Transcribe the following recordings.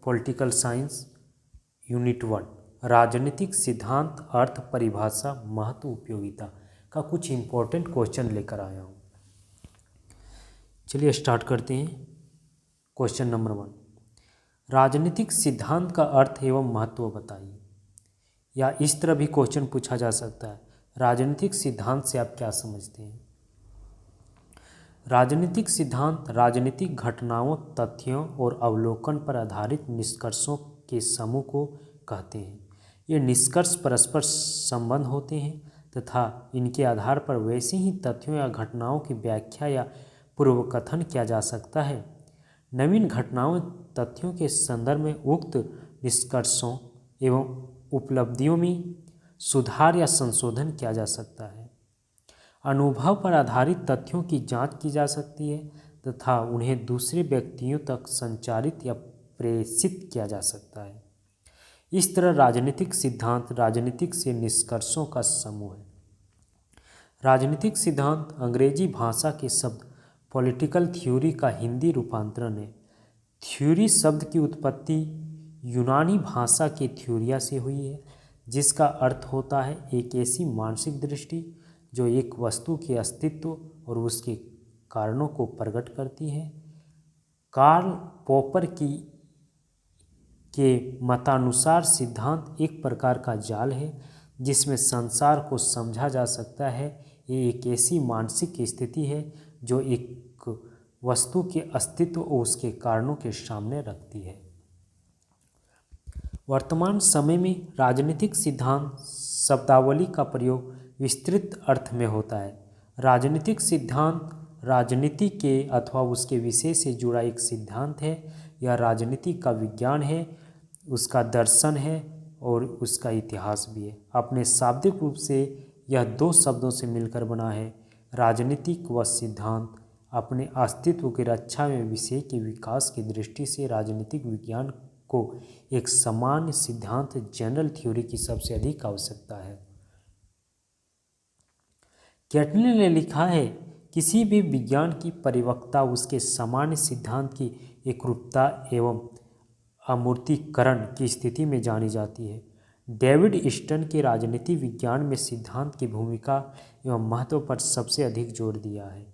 Political science unit 1 राजनीतिक सिद्धांत अर्थ परिभाषा महत्व उपयोगिता का कुछ इम्पोर्टेंट क्वेश्चन लेकर आया हूँ। चलिए स्टार्ट करते हैं। क्वेश्चन नंबर 1, राजनीतिक सिद्धांत का अर्थ एवं महत्व बताइए। या इस तरह भी क्वेश्चन पूछा जा सकता है, राजनीतिक सिद्धांत से आप क्या समझते हैं। राजनीतिक सिद्धांत राजनीतिक घटनाओं, तथ्यों और अवलोकन पर आधारित निष्कर्षों के समूह को कहते हैं। ये निष्कर्ष परस्पर संबंध होते हैं तथा इनके आधार पर वैसे ही तथ्यों या घटनाओं की व्याख्या या पूर्वकथन किया जा सकता है। नवीन घटनाओं तथ्यों के संदर्भ में उक्त निष्कर्षों एवं उपलब्धियों में सुधार या संशोधन किया जा सकता है। अनुभव पर आधारित तथ्यों की जांच की जा सकती है तथा उन्हें दूसरे व्यक्तियों तक संचारित या प्रेषित किया जा सकता है। इस तरह राजनीतिक सिद्धांत राजनीतिक से निष्कर्षों का समूह है। राजनीतिक सिद्धांत अंग्रेजी भाषा के शब्द पॉलिटिकल थ्योरी का हिंदी रूपांतरण है। थ्योरी शब्द की उत्पत्ति यूनानी भाषा के थ्योरिया से हुई है, जिसका अर्थ होता है एक ऐसी मानसिक दृष्टि जो एक वस्तु के अस्तित्व और उसके कारणों को प्रकट करती है। कार्ल पॉपर के मतानुसार सिद्धांत एक प्रकार का जाल है जिसमें संसार को समझा जा सकता है। ये एक ऐसी मानसिक स्थिति है जो एक वस्तु के अस्तित्व और उसके कारणों के सामने रखती है। वर्तमान समय में राजनीतिक सिद्धांत शब्दावली का प्रयोग विस्तृत अर्थ में होता है। राजनीतिक सिद्धांत राजनीति के अथवा उसके विषय से जुड़ा एक सिद्धांत है। यह राजनीति का विज्ञान है, उसका दर्शन है और उसका इतिहास भी है। अपने शाब्दिक रूप से यह दो शब्दों से मिलकर बना है। राजनीतिक व सिद्धांत अपने अस्तित्व की रक्षा में विषय के विकास की दृष्टि से राजनीतिक विज्ञान को एक सामान्य सिद्धांत जनरल थ्योरी की सबसे अधिक आवश्यकता है। कैटलिन ने लिखा है, किसी भी विज्ञान की परिपक्वता उसके सामान्य सिद्धांत की एकरूपता एवं अमूर्तीकरण की स्थिति में जानी जाती है। डेविड ईस्टन के राजनीति विज्ञान में सिद्धांत की भूमिका एवं महत्व पर सबसे अधिक जोर दिया है।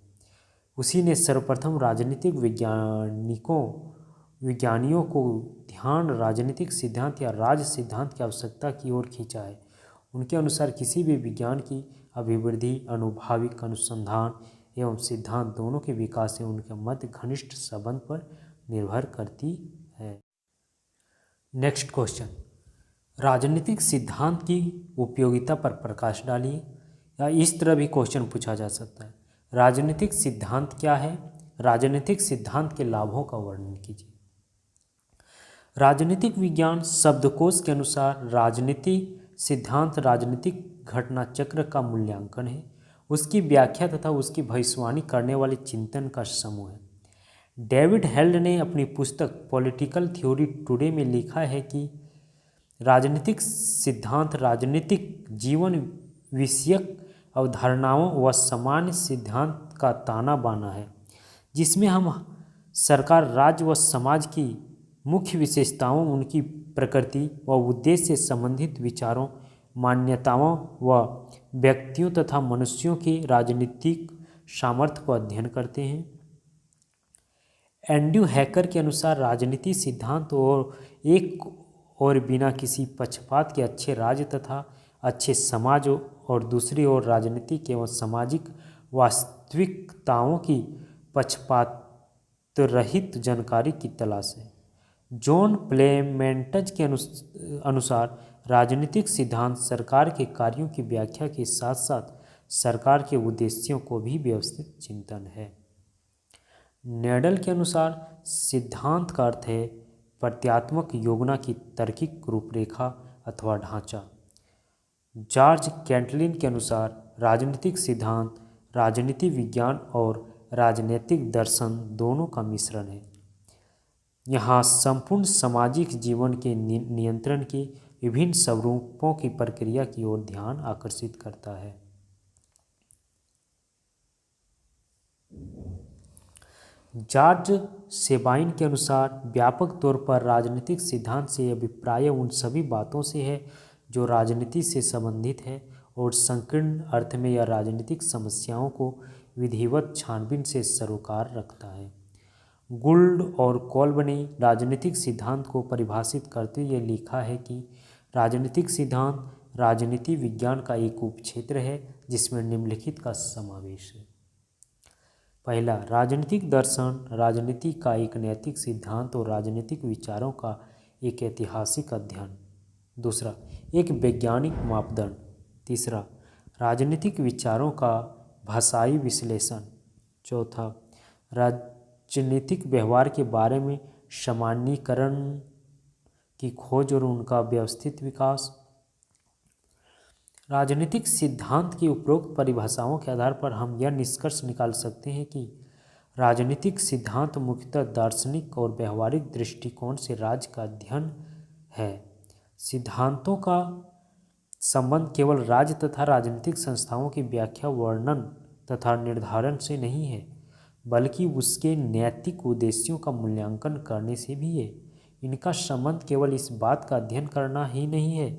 उसी ने सर्वप्रथम राजनीतिक विज्ञानियों को ध्यान राजनीतिक सिद्धांत या राज सिद्धांत की आवश्यकता की ओर खींचा है। उनके अनुसार किसी भी विज्ञान की अभिवृद्धि अनुभाविक अनुसंधान एवं सिद्धांत दोनों के विकास से उनके मध्य घनिष्ठ संबंध पर निर्भर करती है। नेक्स्ट क्वेश्चन, राजनीतिक सिद्धांत की उपयोगिता पर प्रकाश डालिए। या इस तरह भी क्वेश्चन पूछा जा सकता है, राजनीतिक सिद्धांत क्या है। राजनीतिक सिद्धांत के लाभों का वर्णन कीजिए। राजनीतिक विज्ञान शब्दकोश के अनुसार राजनीति सिद्धांत राजनीतिक घटना चक्र का मूल्यांकन है, उसकी व्याख्या तथा उसकी भविष्यवाणी करने वाले चिंतन का समूह है। डेविड हेल्ड ने अपनी पुस्तक पॉलिटिकल थ्योरी टुडे में लिखा है कि राजनीतिक सिद्धांत राजनीतिक जीवन विषयक अवधारणाओं व सामान्य सिद्धांत का ताना बाना है, जिसमें हम सरकार, राज्य व समाज की मुख्य विशेषताओं, उनकी प्रकृति व उद्देश्य से संबंधित विचारों, मान्यताओं व व्यक्तियों तथा मनुष्यों के राजनीतिक सामर्थ्य को अध्ययन करते हैं। एंड्रयू हैकर के अनुसार राजनीति सिद्धांत और बिना किसी पक्षपात के अच्छे राज्य तथा अच्छे समाज और दूसरी ओर राजनीतिक एवं सामाजिक वास्तविकताओं की पक्षपात रहित जानकारी की तलाश है। जॉन प्लेमेंटज के अनुसार राजनीतिक सिद्धांत सरकार के कार्यों की व्याख्या के साथ साथ सरकार के उद्देश्यों को भी व्यवस्थित चिंतन है। नेडल के अनुसार सिद्धांत का अर्थ है प्रत्यात्मक योजना की तार्किक रूपरेखा अथवा ढांचा। जॉर्ज कैटलिन के अनुसार राजनीतिक सिद्धांत राजनीति विज्ञान और राजनीतिक दर्शन दोनों का मिश्रण है। यहाँ संपूर्ण सामाजिक जीवन के नियंत्रण के विभिन्न स्वरूपों की प्रक्रिया की ओर ध्यान आकर्षित करता है। जॉर्ज सेबाइन के अनुसार व्यापक तौर पर राजनीतिक सिद्धांत से अभिप्राय उन सभी बातों से है जो राजनीति से संबंधित है और संकीर्ण अर्थ में यह राजनीतिक समस्याओं को विधिवत छानबीन से सरोकार रखता है। गुल्ड और कोल्ब ने राजनीतिक सिद्धांत को परिभाषित करते हुए लिखा है कि राजनीतिक सिद्धांत राजनीति विज्ञान का एक उपक्षेत्र है जिसमें निम्नलिखित का समावेश है। पहला, राजनीतिक दर्शन राजनीति का एक नैतिक सिद्धांत और राजनीतिक विचारों का एक ऐतिहासिक अध्ययन। दूसरा, एक वैज्ञानिक मापदंड। तीसरा, राजनीतिक विचारों का भाषाई विश्लेषण। चौथा, राजनीतिक व्यवहार के बारे में सामान्यीकरण की खोज और उनका व्यवस्थित विकास। राजनीतिक सिद्धांत की उपरोक्त परिभाषाओं के आधार पर हम यह निष्कर्ष निकाल सकते हैं कि राजनीतिक सिद्धांत मुख्यतः दार्शनिक और व्यवहारिक दृष्टिकोण से राज्य का अध्ययन है। सिद्धांतों का संबंध केवल राज्य तथा राजनीतिक संस्थाओं की व्याख्या, वर्णन तथा निर्धारण से नहीं है, बल्कि उसके नैतिक उद्देश्यों का मूल्यांकन करने से भी है। इनका संबंध केवल इस बात का अध्ययन करना ही नहीं है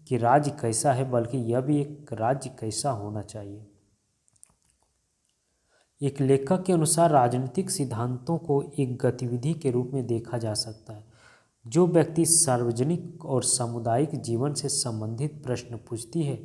कि राज्य कैसा है, बल्कि यह भी एक राज्य कैसा होना चाहिए। एक लेखक के अनुसार राजनीतिक सिद्धांतों को एक गतिविधि के रूप में देखा जा सकता है जो व्यक्ति सार्वजनिक और सामुदायिक जीवन से संबंधित प्रश्न पूछती है,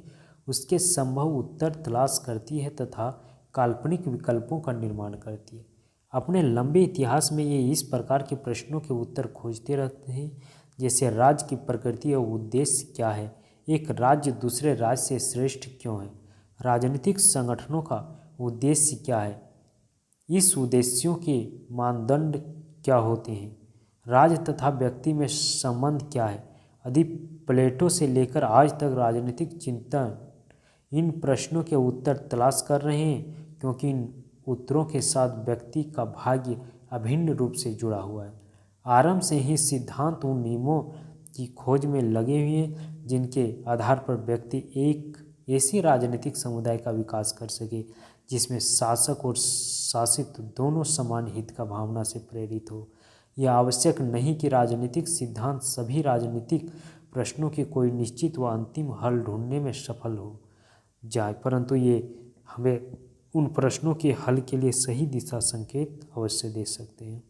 उसके संभव उत्तर तलाश करती है तथा काल्पनिक विकल्पों का निर्माण करती है। अपने लंबे इतिहास में ये इस प्रकार के प्रश्नों के उत्तर खोजते रहते हैं, जैसे राज्य की प्रकृति और उद्देश्य क्या है, एक राज्य दूसरे राज्य से श्रेष्ठ क्यों है, राजनीतिक संगठनों का उद्देश्य क्या है, इस उद्देश्यों के मानदंड क्या होते हैं, राज्य तथा व्यक्ति में संबंध क्या है आदि। प्लेटो से लेकर आज तक राजनीतिक चिंतन इन प्रश्नों के उत्तर तलाश कर रहे हैं, क्योंकि इन उत्तरों के साथ व्यक्ति का भाग्य अभिन्न रूप से जुड़ा हुआ है। आरंभ से ही सिद्धांत उन नियमों की खोज में लगे हुए हैं जिनके आधार पर व्यक्ति एक ऐसी राजनीतिक समुदाय का विकास कर सके जिसमें शासक और शासित दोनों समान हित का भावना से प्रेरित हो। यह आवश्यक नहीं कि राजनीतिक सिद्धांत सभी राजनीतिक प्रश्नों के कोई निश्चित व अंतिम हल ढूंढने में सफल हो जाए, परंतु ये हमें उन प्रश्नों के हल के लिए सही दिशा संकेत अवश्य दे सकते हैं।